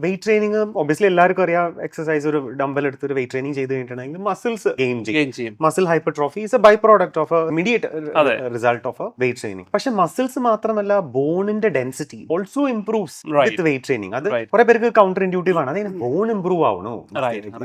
Wait training obviously എല്ലാവർക്കും അറിയാം. Exercise ഒരു ഡംബൽ എടുത്ത് ഒരു വെയിറ്റ് ട്രെയിനിങ് ചെയ്ത് കഴിഞ്ഞിട്ടുണ്ടെങ്കിൽ മസിൽസ് ഗെയിൻ ചെയ്യും. Muscle hypertrophy is a by product of immediate result of weight training. പക്ഷെ മസിൽസ് മാത്രമല്ല, ബോണിന്റെ density also improves with weight training. അത് കുറെ പേർക്ക് കൗണ്ടർ ഇൻഡ്യൂട്ടീവ് ആണ്. അതിന് ബോൺ ഇംപ്രൂവ് ആവണോ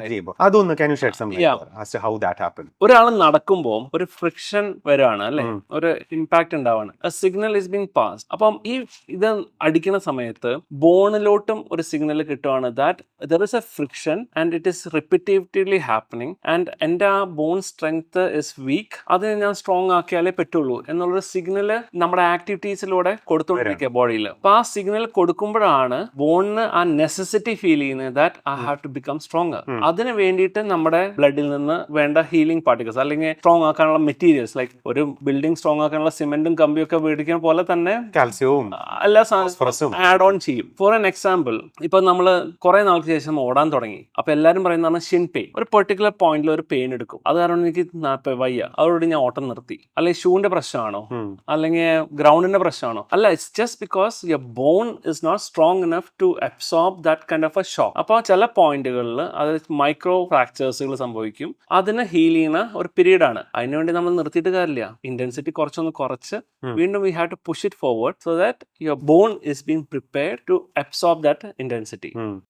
ചെയ്യുമ്പോൾ അതൊന്ന് can you shed some light as to how that happen? ഒരാൾ നടക്കുമ്പോൾ ഒരു ഫ്രിക്ഷൻ വരുവാണ് അല്ലെ, ഒരു ഇമ്പാക്ട് ഉണ്ടാവാണ്, സിഗ്നൽ ഇസ് ബീങ് പാസ്. അപ്പം ഈ ഇത് അടിക്കുന്ന സമയത്ത് ബോണിലോട്ടും ഒരു സിഗ്നൽ കിട്ടുവാണ് that there is a friction and it is repetitively happening and എൻ്റെ ആ ബോൺ സ്ട്രെങ്ത് ഇസ് വീക്ക്, അതിനെ ഞാൻ സ്ട്രോങ് ആക്കിയാലേ പറ്റുള്ളൂ എന്നുള്ളൊരു സിഗ്നല് നമ്മുടെ ആക്ടിവിറ്റീസിലൂടെ കൊടുത്തുകൊണ്ടിരിക്കുക ബോഡിയിൽ. അപ്പൊ ആ സിഗ്നൽ കൊടുക്കുമ്പോഴാണ് ബോണിന് ആ നെസസിറ്റി ഫീൽ ചെയ്യുന്നത് that I have to become stronger. അതിന് വേണ്ടിയിട്ട് നമ്മുടെ ബ്ലഡിൽ നിന്ന് വേണ്ട ഹീലിംഗ് പാർട്ടിക്കിൾസ് അല്ലെങ്കിൽ സ്ട്രോങ് ആക്കാനുള്ള മെറ്റീരിയൽസ് ലൈക്ക് ഒരു ബിൽഡിംഗ് സ്ട്രോങ് ആക്കാനുള്ള സിമെന്റും കമ്പിയൊക്കെ മേടിക്കുന്ന പോലെ തന്നെ കാൽസ്യവും എല്ലാ സാധനവും ആഡ് ഓൺ ചെയ്യും. ഫോർ എൻ എക്സാമ്പിൾ, ഇപ്പൊ നമ്മൾ കുറെ നാൾക്ക് ശേഷം ഓടാൻ തുടങ്ങി, അപ്പൊ എല്ലാവരും പറയുന്നതാണ് ഷിൻ പെയിൻ. ഒരു പെർട്ടിക്കുലർ പോയിന്റിൽ ഒരു പെയിൻ എടുക്കും, അത് കാരണം എനിക്ക് വയ്യ, അതോട് ഞാൻ ഓട്ടം നിർത്തി. അല്ലെങ്കിൽ ഷൂവിന്റെ പ്രശ്നമാണോ, അല്ലെങ്കിൽ ഗ്രൗണ്ടിന്റെ പ്രശ്നമാണോ? അല്ല, it's just because your bone is not strong enough to absorb that kind of a shock. അപ്പോൾ ചില പോയിന്റുകളിൽ അത് മൈക്രോ ഫ്രാക്ചേഴ്സുകൾ സംഭവിക്കും. അതിന് ഹീൽ ചെയ്യുന്ന ഒരു പീരീഡ് ആണ്. അതിനുവേണ്ടി നമ്മൾ നിർത്തിയിട്ട് കാര്യമില്ല. ഇന്റൻസിറ്റി കുറച്ചൊന്ന് കുറച്ച് വീണ്ടും we have to push it forward so that your bone is being prepared to absorb that intensity.